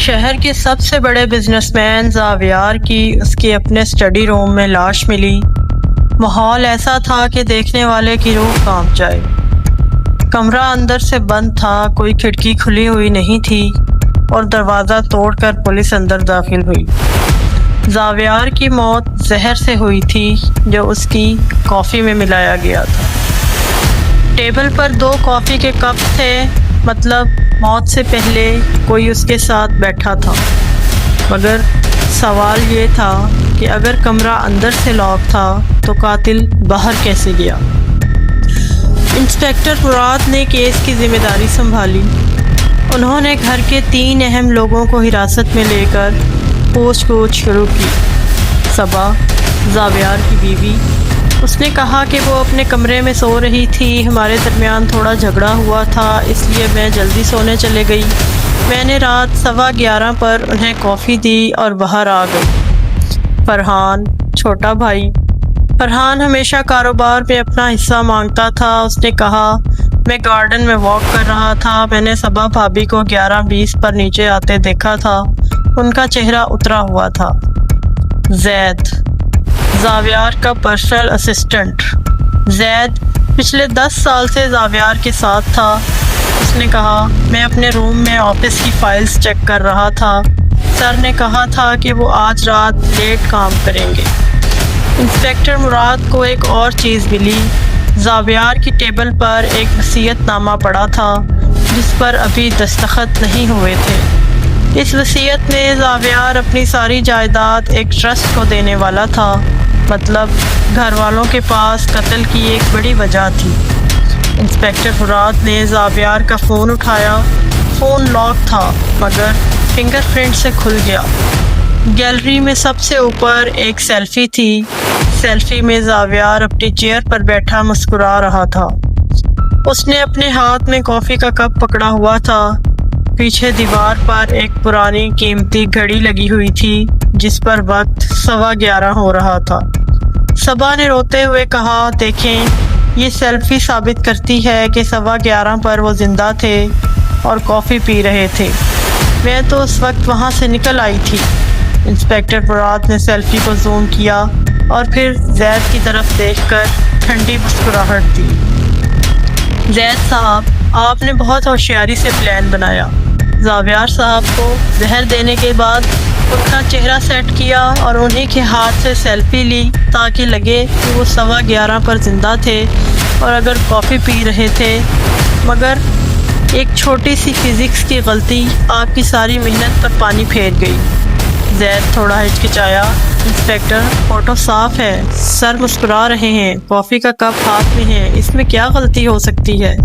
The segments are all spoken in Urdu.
شہر کے سب سے بڑے بزنس مین زاویار کی اس کے اپنے اسٹڈی روم میں لاش ملی۔ ماحول ایسا تھا کہ دیکھنے والے کی روح کانپ جائے۔ کمرہ اندر سے بند تھا، کوئی کھڑکی کھلی ہوئی نہیں تھی اور دروازہ توڑ کر پولیس اندر داخل ہوئی۔ زاویار کی موت زہر سے ہوئی تھی جو اس کی کافی میں ملایا گیا تھا۔ ٹیبل پر 2 کافی کے کپ تھے، مطلب موت سے پہلے کوئی اس کے ساتھ بیٹھا تھا۔ مگر سوال یہ تھا کہ اگر کمرہ اندر سے لاک تھا تو قاتل باہر کیسے گیا؟ انسپکٹر مراد نے کیس کی ذمہ داری سنبھالی۔ انہوں نے گھر کے 3 اہم لوگوں کو حراست میں لے کر پوچھ گچھ شروع کی۔ صبا، زاویار کی بیوی، اس نے کہا کہ وہ اپنے کمرے میں سو رہی تھی، ہمارے درمیان تھوڑا جھگڑا ہوا تھا، اس لیے میں جلدی سونے چلے گئی۔ میں نے رات 11:15 پر انہیں کافی دی اور باہر آ گئی۔ فرحان، چھوٹا بھائی، فرحان ہمیشہ کاروبار میں اپنا حصہ مانگتا تھا۔ اس نے کہا، میں گارڈن میں واک کر رہا تھا، میں نے صبا بھابھی کو 11:20 پر نیچے آتے دیکھا تھا، ان کا چہرہ اترا ہوا تھا۔ زید، زاویار کا پرسنل اسسٹنٹ۔ زید پچھلے 10 سال سے زاویار کے ساتھ تھا۔ اس نے کہا، میں اپنے روم میں آفس کی فائلز چیک کر رہا تھا، سر نے کہا تھا کہ وہ آج رات لیٹ کام کریں گے۔ انسپکٹر مراد کو ایک اور چیز ملی۔ زاویار کی ٹیبل پر ایک وصیت نامہ پڑا تھا جس پر ابھی دستخط نہیں ہوئے تھے۔ اس وصیت میں زاویار اپنی ساری جائیداد ایک ٹرسٹ کو دینے والا تھا، مطلب گھر والوں کے پاس قتل کی ایک بڑی وجہ تھی۔ انسپکٹر مراد نے زاویار کا فون اٹھایا۔ فون لاک تھا مگر فنگر پرنٹ سے کھل گیا۔ گیلری میں سب سے اوپر ایک سیلفی تھی۔ سیلفی میں زاویار اپنی چیئر پر بیٹھا مسکرا رہا تھا۔ اس نے اپنے ہاتھ میں کافی کا کپ پکڑا ہوا تھا۔ پیچھے دیوار پر ایک پرانی قیمتی گھڑی لگی ہوئی تھی جس پر وقت 11:15 ہو رہا تھا۔ صبا نے روتے ہوئے کہا، دیکھیں، یہ سیلفی ثابت کرتی ہے کہ 11:15 پر وہ زندہ تھے اور کافی پی رہے تھے۔ میں تو اس وقت وہاں سے نکل آئی تھی۔ انسپکٹر مراد نے سیلفی کو زوم کیا اور پھر زید کی طرف دیکھ کر ٹھنڈی مسکراہٹ دی۔ زید صاحب، آپ نے بہت ہوشیاری سے پلان بنایا۔ زاویار صاحب کو زہر دینے کے بعد ان کا چہرہ سیٹ کیا اور انہی کے ہاتھ سے سیلفی لی تاکہ لگے کہ وہ 11:15 پر زندہ تھے اور اگر کافی پی رہے تھے۔ مگر ایک چھوٹی سی فزکس کی غلطی آپ کی ساری محنت پر پانی پھیر گئی۔ زید تھوڑا ہچکچایا۔ انسپکٹر، فوٹو صاف ہے، سر مسکرا رہے ہیں، کافی کا کپ ہاتھ میں ہے، اس میں کیا غلطی ہو سکتی ہے؟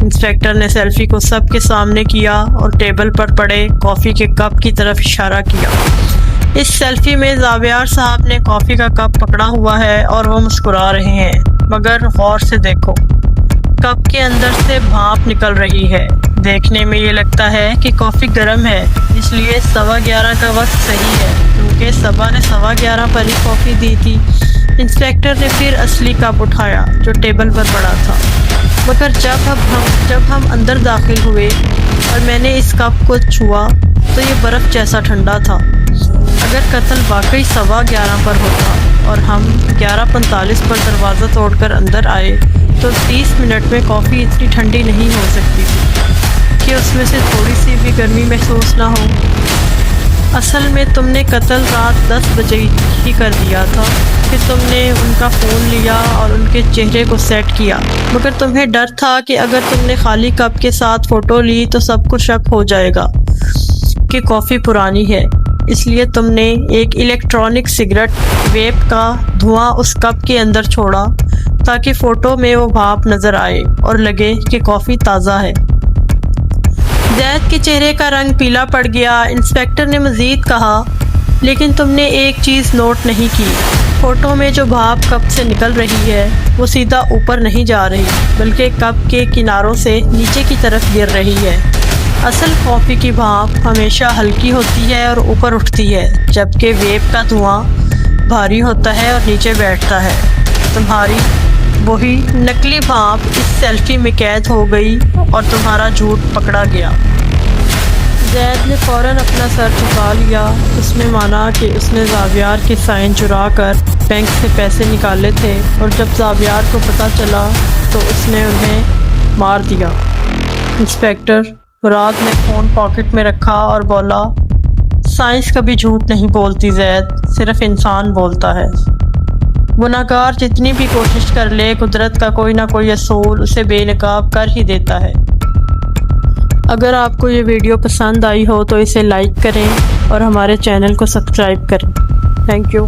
انسپکٹر نے سیلفی کو سب کے سامنے کیا اور ٹیبل پر پڑے کافی کے کپ کی طرف اشارہ کیا۔ اس سیلفی میں زاویار صاحب نے کافی کا کپ پکڑا ہوا ہے اور وہ مسکرا رہے ہیں، مگر غور سے دیکھو، کپ کے اندر سے بھاپ نکل رہی ہے۔ دیکھنے میں یہ لگتا ہے کہ کافی گرم ہے، اس لیے 11:15 کا وقت صحیح ہے کیونکہ صبا نے 11:15 پر ہی کافی دی تھی۔ انسپکٹر نے پھر اصلی کپ اٹھایا جو ٹیبل پر پڑا تھا، مگر جب ہم اندر داخل ہوئے اور میں نے اس کپ کو چھوا تو یہ برف جیسا ٹھنڈا تھا۔ اگر قتل واقعی 11:15 پر ہوتا اور ہم 11:45 پر دروازہ توڑ کر اندر آئے تو 30 منٹ میں کافی اتنی ٹھنڈی نہیں ہو سکتی تھی کہ اس میں سے تھوڑی سی بھی گرمی محسوس نہ ہو۔ اصل میں تم نے قتل رات 10 بجے ہی کر دیا تھا، پھر تم نے ان کا فون لیا اور ان کے چہرے کو سیٹ کیا، مگر تمہیں ڈر تھا کہ اگر تم نے خالی کپ کے ساتھ فوٹو لی تو سب کو شک ہو جائے گا کہ کافی پرانی ہے، اس لیے تم نے ایک الیکٹرانک سگریٹ ویپ کا دھواں اس کپ کے اندر چھوڑا تاکہ فوٹو میں وہ بھاپ نظر آئے اور لگے کہ کافی تازہ ہے۔ زید کے چہرے کا رنگ پیلا پڑ گیا۔ انسپکٹر نے مزید کہا، لیکن تم نے ایک چیز نوٹ نہیں کی، فوٹو میں جو بھاپ کپ سے نکل رہی ہے وہ سیدھا اوپر نہیں جا رہی بلکہ کپ کے کناروں سے نیچے کی طرف گر رہی ہے۔ اصل کافی کی بھاپ ہمیشہ ہلکی ہوتی ہے اور اوپر اٹھتی ہے، جبکہ ویپ کا دھواں بھاری ہوتا ہے اور نیچے بیٹھتا ہے۔ تمہاری وہی نقلی بھاپ اس سیلفی میں قید ہو گئی اور تمہارا جھوٹ پکڑا گیا۔ زید نے فوراً اپنا سر جھکا لیا۔ اس نے مانا کہ اس نے زاویار کے سائن چرا کر بینک سے پیسے نکالے تھے اور جب زاویار کو پتہ چلا تو اس نے انہیں مار دیا۔ انسپیکٹر مراد نے فون پاکٹ میں رکھا اور بولا، سائنس کبھی جھوٹ نہیں بولتی زید، صرف انسان بولتا ہے۔ گناہگار جتنی بھی کوشش کر لے، قدرت کا کوئی نہ کوئی اصول اسے بے نقاب کر ہی دیتا ہے۔ اگر آپ کو یہ ویڈیو پسند آئی ہو تو اسے لائک کریں اور ہمارے چینل کو سبسکرائب کریں۔ Thank you.